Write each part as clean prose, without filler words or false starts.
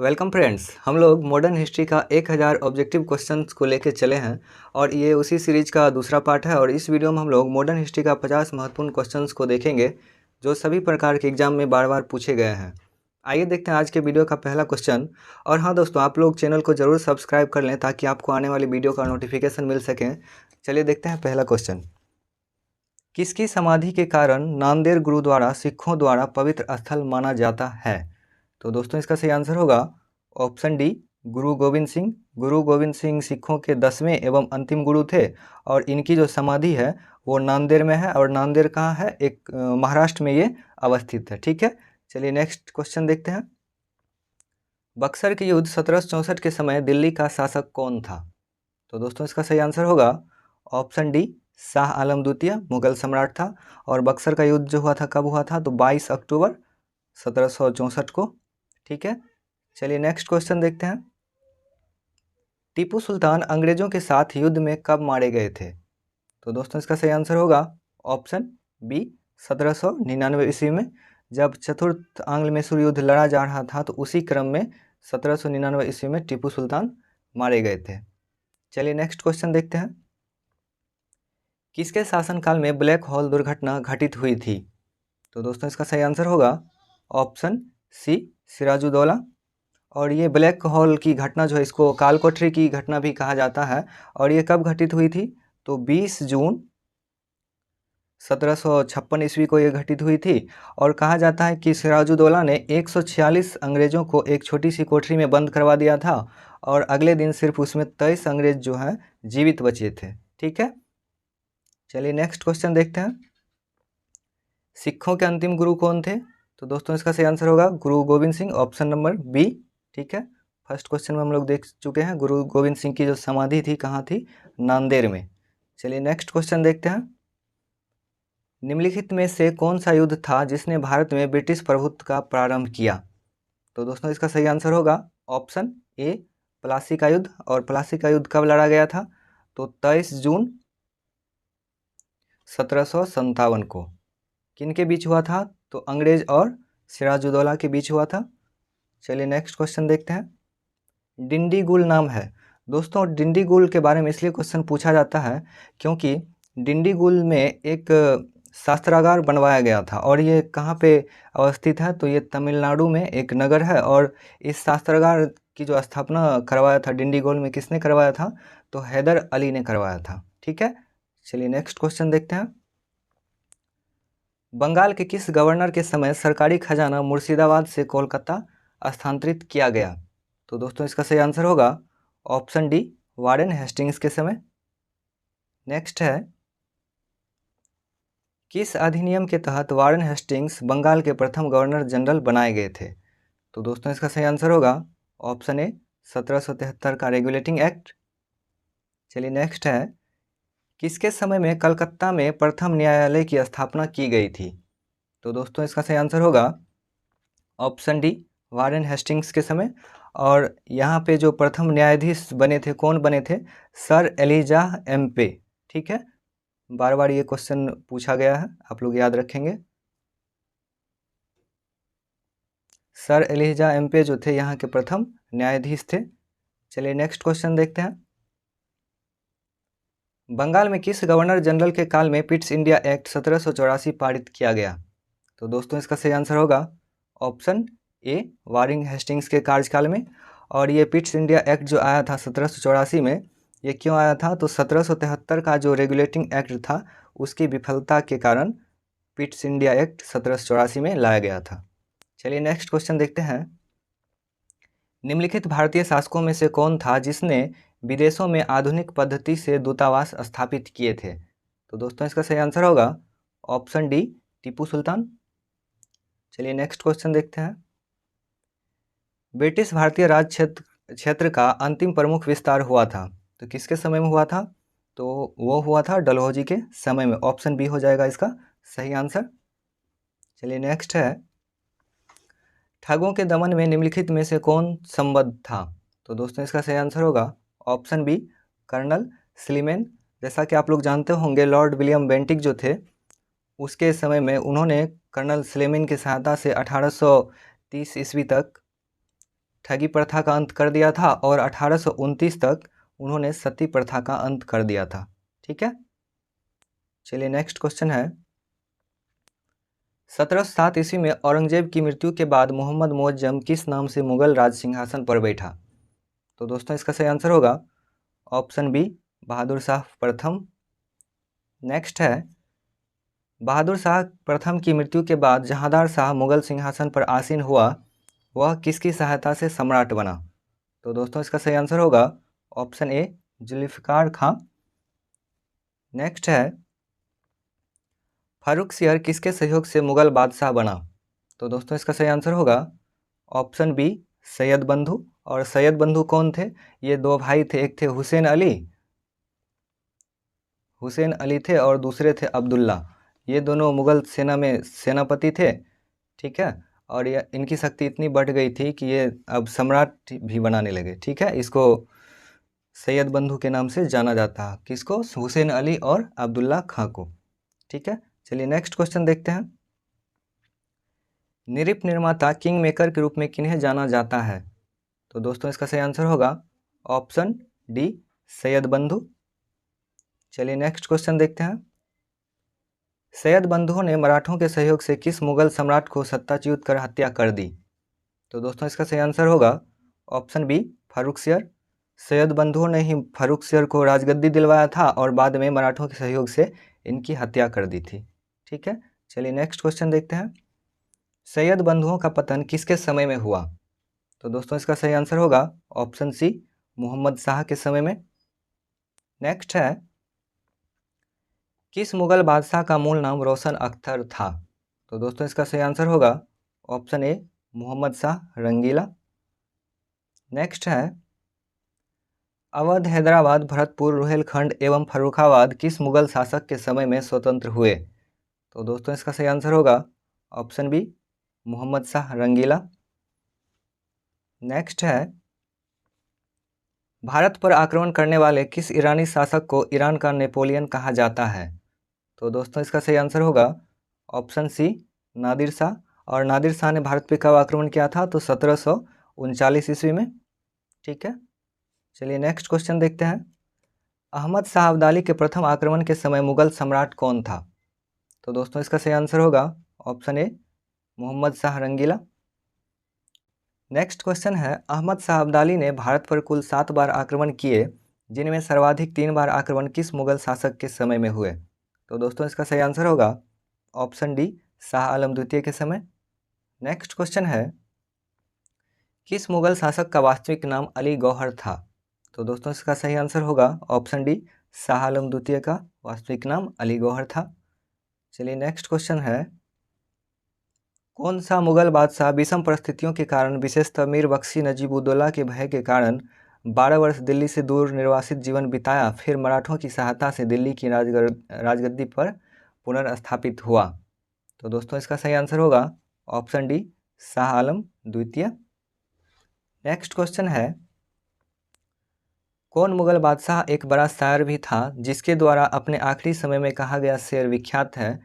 Welcome friends, हम लोग modern history का 1000 ऑब्जेक्टिव क्वेश्चंस को लेके चले हैं और ये उसी सीरीज का दूसरा पार्ट है। और इस वीडियो में हम लोग मॉडर्न हिस्ट्री का 50 महत्वपूर्ण क्वेश्चंस को देखेंगे जो सभी प्रकार के एग्जाम में बार बार पूछे गए हैं। आइए देखते हैं आज के वीडियो का पहला क्वेश्चन। और हाँ दोस्तों, आप लोग चैनल को ज़रूर सब्सक्राइब कर लें ताकि आपको आने वाली वीडियो का नोटिफिकेशन मिल सके। चलिए देखते हैं पहला क्वेश्चन। किसकी समाधि के कारण नांदेड़ गुरुद्वारा सिखों द्वारा पवित्र स्थल माना जाता है? तो दोस्तों इसका सही आंसर होगा ऑप्शन डी, गुरु गोविंद सिंह। गुरु गोविंद सिंह सिखों के 10वें एवं अंतिम गुरु थे और इनकी जो समाधि है वो नांदेड़ में है। और नांदेड़ कहाँ है? एक महाराष्ट्र में ये अवस्थित है। ठीक है, चलिए नेक्स्ट क्वेश्चन देखते हैं। बक्सर के युद्ध 1764 के समय दिल्ली का शासक कौन था? तो दोस्तों इसका सही आंसर होगा ऑप्शन डी, शाह आलम द्वितीय मुगल सम्राट था। और बक्सर का युद्ध जो हुआ था कब हुआ था? तो 22 अक्टूबर 1764 को। ठीक है, चलिए नेक्स्ट क्वेश्चन देखते हैं। टीपू सुल्तान अंग्रेजों के साथ युद्ध में कब मारे गए थे? तो दोस्तों इसका सही आंसर होगा ऑप्शन बी, 1799 ईस्वी में। जब चतुर्थ आंग्ल मैसूर युद्ध लड़ा जा रहा था तो उसी क्रम में 1799 ईस्वी में टीपू सुल्तान मारे गए थे। चलिए नेक्स्ट क्वेश्चन देखते हैं। किसके शासनकाल में ब्लैक होल दुर्घटना घटित हुई थी? तो दोस्तों इसका सही आंसर होगा ऑप्शन सी, सिराजुद्दौला। और ये ब्लैक होल की घटना जो है इसको कालकोठरी की घटना भी कहा जाता है। और ये कब घटित हुई थी? तो 20 जून 1756 ईस्वी को ये घटित हुई थी। और कहा जाता है कि सिराजुद्दौला ने 146 अंग्रेज़ों को एक छोटी सी कोठरी में बंद करवा दिया था और अगले दिन सिर्फ उसमें 23 अंग्रेज जो हैं जीवित बचे थे। ठीक है, चलिए नेक्स्ट क्वेश्चन देखते हैं। सिखों के अंतिम गुरु कौन थे? तो दोस्तों इसका सही आंसर होगा Guru Gobind Singh, option number B. ठीक है, फर्स्ट क्वेश्चन में हम लोग देख चुके हैं गुरु गोविंद सिंह की जो समाधि थी कहाँ थी? नांदेड़ में। चलिए नेक्स्ट क्वेश्चन देखते हैं। निम्नलिखित में से कौन सा युद्ध था जिसने भारत में ब्रिटिश प्रभुत्व का प्रारंभ किया? तो दोस्तों इसका सही आंसर होगा ऑप्शन ए, प्लासी का युद्ध। और प्लासी का युद्ध कब लड़ा गया था? तो 23 जून 1757 को। किन के बीच हुआ था? तो अंग्रेज और सिराजुद्दौला के बीच हुआ था। चलिए नेक्स्ट क्वेश्चन देखते हैं। डिंडीगुल नाम है। दोस्तों डिंडीगुल के बारे में इसलिए क्वेश्चन पूछा जाता है क्योंकि डिंडीगुल में एक शास्त्रागार बनवाया गया था। और ये कहाँ पे अवस्थित है? तो ये तमिलनाडु में एक नगर है। और इस शास्त्रागार की जो स्थापना करवाया था डिंडीगुल में, किसने करवाया था? तो हैदर अली ने करवाया था। ठीक है, चलिए नेक्स्ट क्वेश्चन देखते हैं। बंगाल के किस गवर्नर के समय सरकारी खजाना मुर्शिदाबाद से कोलकाता स्थानांतरित किया गया? तो दोस्तों इसका सही आंसर होगा ऑप्शन डी, वारेन हेस्टिंग्स के समय। नेक्स्ट है, किस अधिनियम के तहत वारेन हेस्टिंग्स बंगाल के प्रथम गवर्नर जनरल बनाए गए थे? तो दोस्तों इसका सही आंसर होगा ऑप्शन ए, 1773 का रेगुलेटिंग एक्ट। चलिए नेक्स्ट है, किसके समय में कलकत्ता में प्रथम न्यायालय की स्थापना की गई थी? तो दोस्तों इसका सही आंसर होगा ऑप्शन डी, वारेन हेस्टिंग्स के समय। और यहाँ पे जो प्रथम न्यायाधीश बने थे, कौन बने थे? Sir Elijah Aamby. ठीक है, बार बार ये क्वेश्चन पूछा गया है, आप लोग याद रखेंगे। सर एलिजाह एम्पे जो थे यहाँ के प्रथम न्यायाधीश थे। चलिए नेक्स्ट क्वेश्चन देखते हैं। बंगाल में किस गवर्नर जनरल के काल में पिट्स इंडिया एक्ट 1784 पारित किया गया? तो दोस्तों इसका सही आंसर होगा ऑप्शन ए, वारेन हेस्टिंग्स के कार्यकाल में। और ये पिट्स इंडिया एक्ट जो आया था 1784 में, ये क्यों आया था? तो 1773 का जो रेगुलेटिंग एक्ट था उसकी विफलता के कारण पिट्स इंडिया एक्ट 1784 में लाया गया था। चलिए नेक्स्ट क्वेश्चन देखते हैं। निम्नलिखित भारतीय शासकों में से कौन था जिसने विदेशों में आधुनिक पद्धति से दूतावास स्थापित किए थे? तो दोस्तों इसका सही आंसर होगा ऑप्शन डी, टीपू सुल्तान। चलिए नेक्स्ट क्वेश्चन देखते हैं। ब्रिटिश भारतीय राज क्षेत्र का अंतिम प्रमुख विस्तार हुआ था, तो किसके समय में हुआ था? तो वो हुआ था डलहौजी के समय में। ऑप्शन बी हो जाएगा इसका सही आंसर। चलिए नेक्स्ट है, ठगों के दमन में निम्नलिखित में से कौन संबद्ध था? तो दोस्तों इसका सही आंसर होगा ऑप्शन बी, कर्नल स्लीमेन। जैसा कि आप लोग जानते होंगे लॉर्ड विलियम बेंटिक जो थे उसके समय में उन्होंने कर्नल स्लेमिन की सहायता से 1830 ईस्वी तक ठगी प्रथा का अंत कर दिया था और 1829 तक उन्होंने सती प्रथा का अंत कर दिया था। ठीक है, चलिए नेक्स्ट क्वेश्चन है, 1707 ईस्वी में औरंगजेब की मृत्यु के बाद मोहम्मद मुअज्जम किस नाम से मुगल राज सिंहासन पर बैठा? तो दोस्तों इसका सही आंसर होगा ऑप्शन बी बहादुर शाह प्रथम। नेक्स्ट है, बहादुर शाह प्रथम की मृत्यु के बाद जहांदार शाह मुगल सिंहासन पर आसीन हुआ, वह किसकी सहायता से सम्राट बना? तो दोस्तों इसका सही आंसर होगा option A Zulfiqar Khan. Next है, फारुखसियर किसके सहयोग से मुगल बादशाह बना? तो दोस्तों इसका सही आंसर होगा ऑप्शन बी सैयद बंधु। और सैयद बंधु कौन थे? ये दो भाई थे, एक थे हुसैन अली थे और दूसरे थे अब्दुल्ला। ये दोनों मुगल सेना में सेनापति थे। ठीक है, और ये इनकी शक्ति इतनी बढ़ गई थी कि ये अब सम्राट भी बनाने लगे। ठीक है, इसको सैयद बंधु के नाम से जाना जाता है। किसको? हुसैन अली और अब्दुल्ला खां को। ठीक है, चलिए नेक्स्ट क्वेश्चन देखते हैं, नृप निर्माता किंग मेकर के रूप में किन्हें जाना जाता है? तो दोस्तों इसका सही आंसर होगा ऑप्शन डी सैयद बंधु। चलिए नेक्स्ट क्वेश्चन देखते हैं, सैयद बंधुओं ने मराठों के सहयोग से किस मुगल सम्राट को सत्ताच्युत कर हत्या कर दी? तो दोस्तों इसका सही आंसर होगा ऑप्शन बी फारुखसियर। सैयद बंधुओं ने ही फारुखसियर को राजगद्दी दिलवाया था और बाद में मराठों के सहयोग से इनकी हत्या कर दी थी। ठीक है, चलिए नेक्स्ट क्वेश्चन देखते हैं, सैयद बंधुओं का पतन किसके समय में हुआ? तो दोस्तों इसका सही आंसर होगा ऑप्शन सी मोहम्मद शाह के समय में। नेक्स्ट है, किस मुगल बादशाह का मूल नाम रोशन अख्तर था? तो दोस्तों इसका सही आंसर होगा option A Mohammad Shah Rangeela. Next है, अवध, हैदराबाद, भरतपुर, रुहेलखंड एवं फर्रुखाबाद किस मुगल शासक के समय में स्वतंत्र हुए? तो दोस्तों इसका सही आंसर होगा option B Mohammad Shah Rangeela. Next है, भारत पर आक्रमण करने वाले किस ईरानी शासक को ईरान का नेपोलियन कहा जाता है? तो दोस्तों इसका सही आंसर होगा ऑप्शन सी नादिर शाह। और नादिर शाह ने भारत पर कब आक्रमण किया था? तो 1739 ईस्वी में। ठीक है, चलिए नेक्स्ट क्वेश्चन देखते हैं, अहमद शाह अब्दाली के प्रथम आक्रमण के समय मुगल सम्राट कौन था? तो दोस्तों इसका सही आंसर होगा option A Mohammad Shah Rangeela. Next question है, अहमद शाह अब्दाली ने भारत पर कुल 7 बार आक्रमण किए, जिनमें सर्वाधिक 3 बार आक्रमण किस मुगल शासक के समय में हुए? तो दोस्तों इसका सही आंसर होगा ऑप्शन डी शाह आलम द्वितीय के समय। नेक्स्ट क्वेश्चन है, किस मुगल शासक का वास्तविक नाम अली गौहर था? तो दोस्तों इसका सही आंसर होगा ऑप्शन डी शाह आलम द्वितीय का वास्तविक नाम अली गौहर था। चलिए नेक्स्ट क्वेश्चन है, कौन सा मुगल बादशाह विषम परिस्थितियों के कारण, विशेषतः मीर बख्शी नजीबुद्दौला के भय के कारण 12 वर्ष दिल्ली से दूर निर्वासित जीवन बिताया, फिर मराठों की सहायता से दिल्ली की राजगद्दी पर पुनर्स्थापित हुआ? तो दोस्तों इसका सही आंसर होगा ऑप्शन डी शाह आलम द्वितीय। नेक्स्ट क्वेश्चन है, कौन मुगल बादशाह एक बड़ा शायर भी था, जिसके द्वारा अपने आखिरी समय में कहा गया शेर विख्यात है,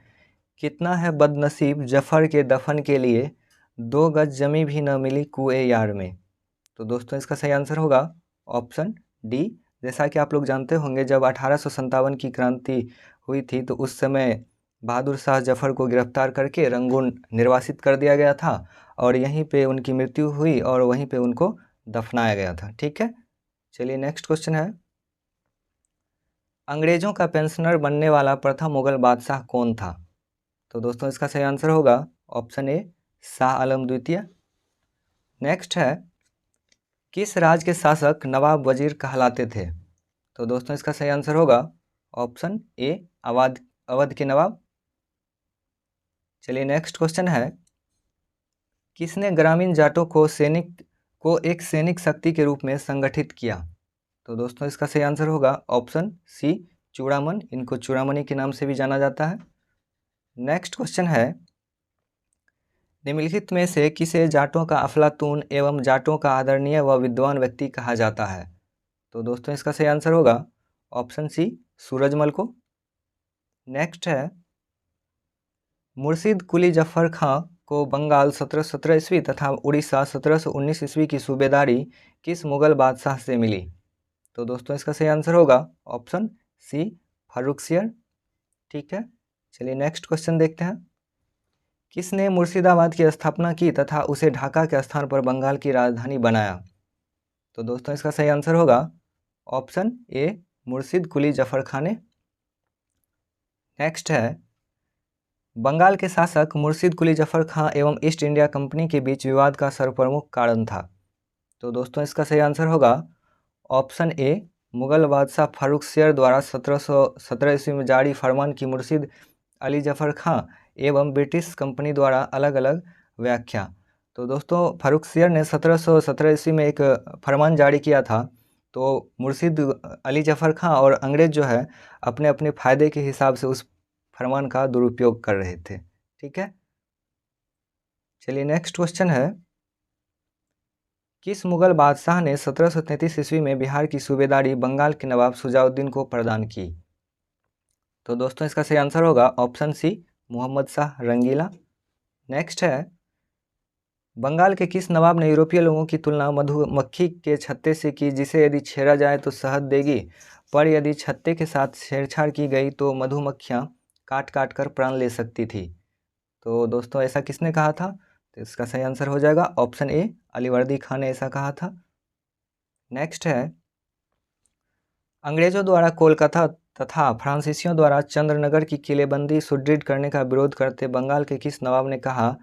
कितना है बदनसीब जफर के दफन के लिए, 2 गज जमी भी न मिली कुएं यार में? तो दोस्तों इसका सही आंसर होगा ऑप्शन डी। जैसा कि आप लोग जानते होंगे, जब 1857 की क्रांति हुई थी तो उस समय बहादुर शाह जफर को गिरफ्तार करके रंगून निर्वासित कर दिया गया था और यहीं पे उनकी मृत्यु हुई और वहीं पे उनको दफनाया गया था। ठीक है, चलिए नेक्स्ट क्वेश्चन है, अंग्रेजों का पेंशनर बनने वाला प्रथम मुगल बादशाह कौन था? तो दोस्तों इसका सही आंसर होगा ऑप्शन ए शाह आलम द्वितीय। नेक्स्ट है, किस राज्य के शासक नवाब वजीर कहलाते थे? तो दोस्तों इसका सही आंसर होगा ऑप्शन ए अवध के नवाब। चलिए नेक्स्ट क्वेश्चन है, किसने ग्रामीण जाटों को एक सैनिक शक्ति के रूप में संगठित किया? तो दोस्तों इसका सही आंसर होगा ऑप्शन सी चूड़ामन। इनको चूड़ामणि के नाम से भी जाना जाता है। नेक्स्ट क्वेश्चन है, निम्नलिखित में से किसे जाटों का अफलातून एवं जाटों का आदरणीय व विद्वान व्यक्ति कहा जाता है? तो दोस्तों इसका सही आंसर होगा ऑप्शन सी सूरजमल को। नेक्स्ट है, मुर्शिद कुली जफ़र खां को बंगाल 1717 ईस्वी तथा उड़ीसा 1719 ईस्वी की सूबेदारी किस मुगल बादशाह से मिली? तो दोस्तों इसका सही आंसर होगा ऑप्शन सी, फारुखसियर। ठीक है, चलिए नेक्स्ट क्वेश्चन देखते हैं। किसने मुर्शिदाबाद की स्थापना की तथा उसे ढाका के स्थान पर बंगाल की राजधानी बनाया? तो दोस्तों इसका सही आंसर होगा ऑप्शन ए, मुर्शिद कुली जफर खान ने। नेक्स्ट है, बंगाल के शासक मुर्शिद कुली जफर खां एवं ईस्ट इंडिया कंपनी के बीच विवाद का सर्वप्रमुख कारण था? तो दोस्तों इसका सही आंसर होगा ऑप्शन ए, मुगल बादशाह फारुखसियर द्वारा 1717 ईस्वी में जारी फरमान की मुर्शिद अली जफर खां एवं ब्रिटिश कंपनी द्वारा अलग अलग व्याख्या। तो दोस्तों फारुखसियर ने 1717 ईस्वी में एक फरमान जारी किया था, तो मुर्शिद अली जफर खां और अंग्रेज़ जो है अपने अपने फ़ायदे के हिसाब से उस फरमान का दुरुपयोग कर रहे थे। ठीक है, चलिए नेक्स्ट क्वेश्चन है, किस मुगल बादशाह ने 1733 ईस्वी में बिहार की सूबेदारी बंगाल के नवाब शुजाउद्दीन को प्रदान की? तो दोस्तों इसका सही आंसर होगा option C, Mohammad Shah Rangeela. Next है, बंगाल के किस नवाब ने यूरोपीय लोगों की तुलना मधुमक्खी के छत्ते से की, जिसे यदि छेड़ा जाए तो शहद देगी, पर यदि छत्ते के साथ छेड़छाड़ की गई तो मधुमक्खियां काट काट कर प्राण ले सकती थी? तो दोस्तों ऐसा किसने कहा था? तो इसका सही आंसर हो जाएगा ऑप्शन ए, अलीवर्दी खान ने ऐसा कहा था। नेक्स्ट है, अंग्रेजों द्वारा कोलकाता तथा फ्रांसीसियों द्वारा चंद्रनगर की किलेबंदी सुदृढ़ करने का विरोध करते बंगाल के किस नवाब ने कहा,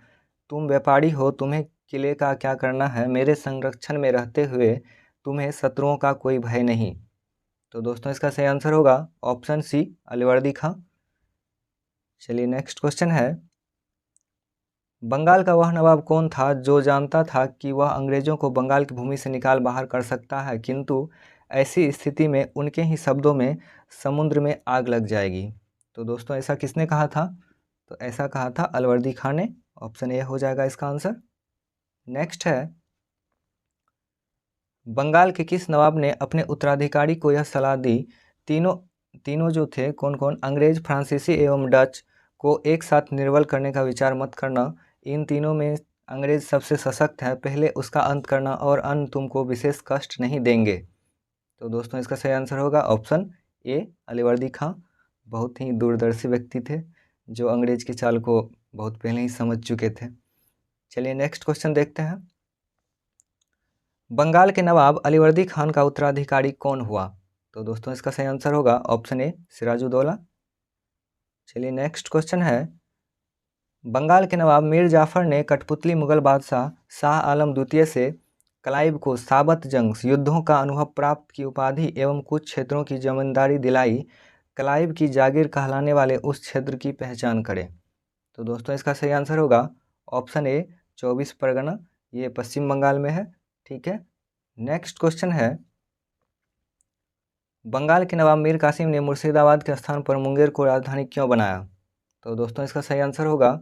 तुम व्यापारी हो, तुम्हें किले का क्या करना है, मेरे संरक्षण में रहते हुए तुम्हें शत्रुओं का कोई भय नहीं? तो दोस्तों इसका सही आंसर होगा ऑप्शन सी, अलीवर्दी खां। चलिए नेक्स्ट क्वेश्चन है, बंगाल का वह नवाब कौन था जो जानता था कि वह अंग्रेजों को बंगाल की भूमि से निकाल बाहर कर सकता है, किंतु ऐसी स्थिति में उनके ही शब्दों में समुद्र में आग लग जाएगी? तो दोस्तों ऐसा किसने कहा था? तो ऐसा कहा था अलवर्दी खान ने। ऑप्शन ए हो जाएगा इसका आंसर। नेक्स्ट है, बंगाल के किस नवाब ने अपने उत्तराधिकारी को यह सलाह दी, तीनों जो थे कौन कौन, अंग्रेज, फ्रांसीसी एवं डच, को एक साथ निर्बल करने का विचार मत करना, इन तीनों में अंग्रेज सबसे सशक्त है, पहले उसका अंत करना और अन्य तुमको विशेष कष्ट नहीं देंगे? तो दोस्तों इसका सही आंसर होगा ऑप्शन ए, अलीवर्दी खां। बहुत ही दूरदर्शी व्यक्ति थे जो अंग्रेज की चाल को बहुत पहले ही समझ चुके थे। चलिए नेक्स्ट क्वेश्चन देखते हैं, बंगाल के नवाब अलीवर्दी खान का उत्तराधिकारी कौन हुआ? तो दोस्तों इसका सही आंसर होगा ऑप्शन ए, सिराजुद्दौला। चलिए नेक्स्ट क्वेश्चन है, बंगाल के नवाब मीर जाफर ने कठपुतली मुगल बादशाह शाह आलम द्वितीय से क्लाइव को साबत जंग युद्धों का अनुभव प्राप्त की उपाधि एवं कुछ क्षेत्रों की जमींदारी दिलाई। क्लाइव की जागीर कहलाने वाले उस क्षेत्र की पहचान करें? तो दोस्तों इसका सही आंसर होगा ऑप्शन ए, 24 परगना, ये पश्चिम बंगाल में है। ठीक है, नेक्स्ट क्वेश्चन है, बंगाल के नवाब मीर कासिम ने मुर्शिदाबाद के स्थान पर मुंगेर को राजधानी क्यों बनाया? तो दोस्तों इसका सही आंसर होगा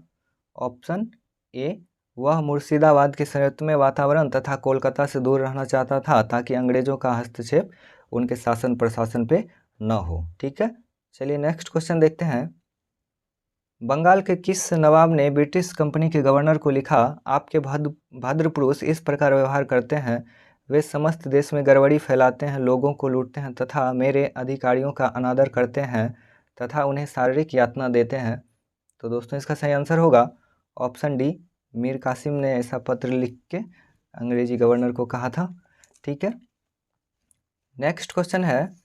ऑप्शन ए, वह मुर्शिदाबाद के संयुक्तमय वातावरण तथा कोलकाता से दूर रहना चाहता था ताकि अंग्रेजों का हस्तक्षेप उनके शासन प्रशासन पे न हो। ठीक है, चलिए नेक्स्ट क्वेश्चन देखते हैं, बंगाल के किस नवाब ने ब्रिटिश कंपनी के गवर्नर को लिखा, आपके भद्र पुरुष इस प्रकार व्यवहार करते हैं, वे समस्त देश में गड़बड़ी फैलाते हैं, लोगों को लूटते हैं तथा मेरे अधिकारियों का अनादर करते हैं तथा उन्हें शारीरिक यातना देते हैं? तो दोस्तों इसका सही आंसर होगा ऑप्शन डी, मीर कासिम ने ऐसा पत्र लिख के अंग्रेजी गवर्नर को कहा था। ठीक है, नेक्स्ट क्वेश्चन है,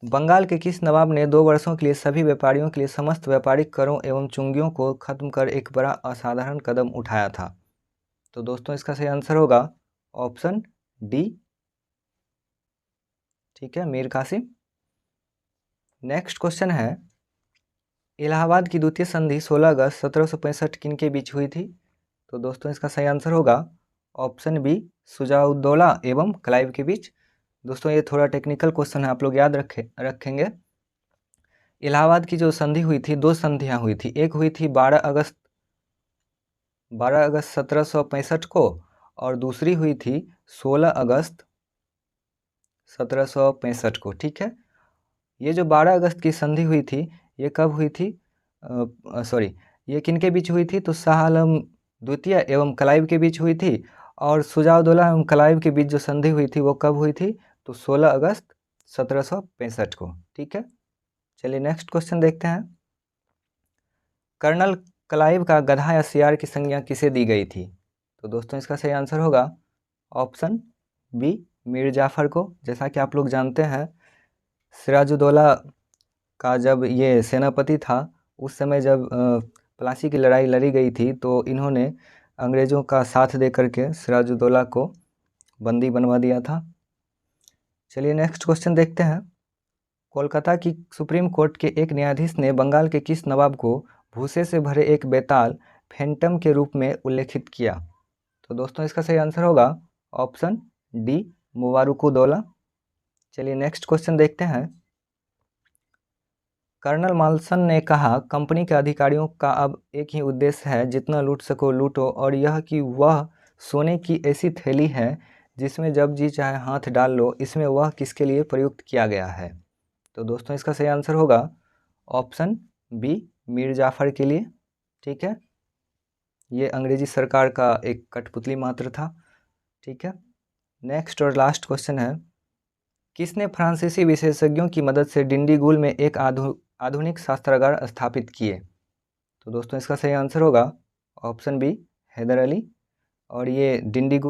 बंगाल के किस नवाब ने 2 वर्षों के लिए सभी व्यापारियों के लिए समस्त व्यापारिक करों एवं चुंगियों को खत्म कर एक बड़ा असाधारण कदम उठाया था? तो दोस्तों इसका सही आंसर होगा ऑप्शन डी। ठीक है, मीर कासिम। नेक्स्ट क्वेश्चन है, इलाहाबाद की द्वितीय संधि 16 अगस्त 1765 किन के बीच हुई थी? तो दोस्तों इसका सही आंसर होगा ऑप्शन बी, शुजाउद्दौला एवं क्लाइव के बीच। दोस्तों ये थोड़ा टेक्निकल क्वेश्चन है, आप लोग याद रखेंगे। इलाहाबाद की जो संधि हुई थी, 2 संधियां हुई थी, एक हुई थी 12 अगस्त 1765 को और दूसरी हुई थी 16 अगस्त 1765 को। ठीक है, ये जो 12 अगस्त की संधि हुई थी ये कब हुई थी? सॉरी, ये किनके बीच हुई थी? तो शाह आलम द्वितीय एवं क्लाइव के बीच हुई थी। और शुजा-उद-दौला एवं क्लाइव के बीच जो संधि हुई थी वो कब हुई थी? तो 16 अगस्त 1765 को। ठीक है, चलिए नेक्स्ट क्वेश्चन देखते हैं। कर्नल क्लाइव का गधा या सियार की संज्ञा किसे दी गई थी? तो दोस्तों इसका सही आंसर होगा ऑप्शन बी, मीर जाफ़र को। जैसा कि आप लोग जानते हैं, सिराजुद्दौला का जब ये सेनापति था, उस समय जब प्लासी की लड़ाई लड़ी गई थी तो इन्होंने अंग्रेज़ों का साथ दे करके सिराजुद्दौला को बंदी बनवा दिया था। चलिए नेक्स्ट क्वेश्चन देखते हैं। कोलकाता की सुप्रीम कोर्ट के एक न्यायाधीश ने बंगाल के किस नवाब को भूसे से भरे एक बेताल फैंटम के रूप में उल्लेखित किया? तो दोस्तों इसका सही आंसर होगा ऑप्शन डी, मुबारुकुद्दौला। चलिए नेक्स्ट क्वेश्चन देखते हैं। कर्नल माल्सन ने कहा, कंपनी के अधिकारियों का अब एक ही उद्देश्य है, जितना लूट सको लूटो, और यह कि वह सोने की ऐसी थैली है जिसमें जब जी चाहे हाथ डाल लो। इसमें वह किसके लिए प्रयुक्त किया गया है? तो दोस्तों इसका सही आंसर होगा ऑप्शन बी, मीर जाफ़र के लिए। ठीक है, ये अंग्रेजी सरकार का एक कठपुतली मात्र था। ठीक है, नेक्स्ट और लास्ट क्वेश्चन है। किसने फ्रांसीसी विशेषज्ञों की मदद से डिंडीगुल में एक आधुनिक शस्त्रागार स्थापित किए? तो दोस्तों इसका सही आंसर होगा ऑप्शन बी, हैदर अली। और ये डिंडीगुल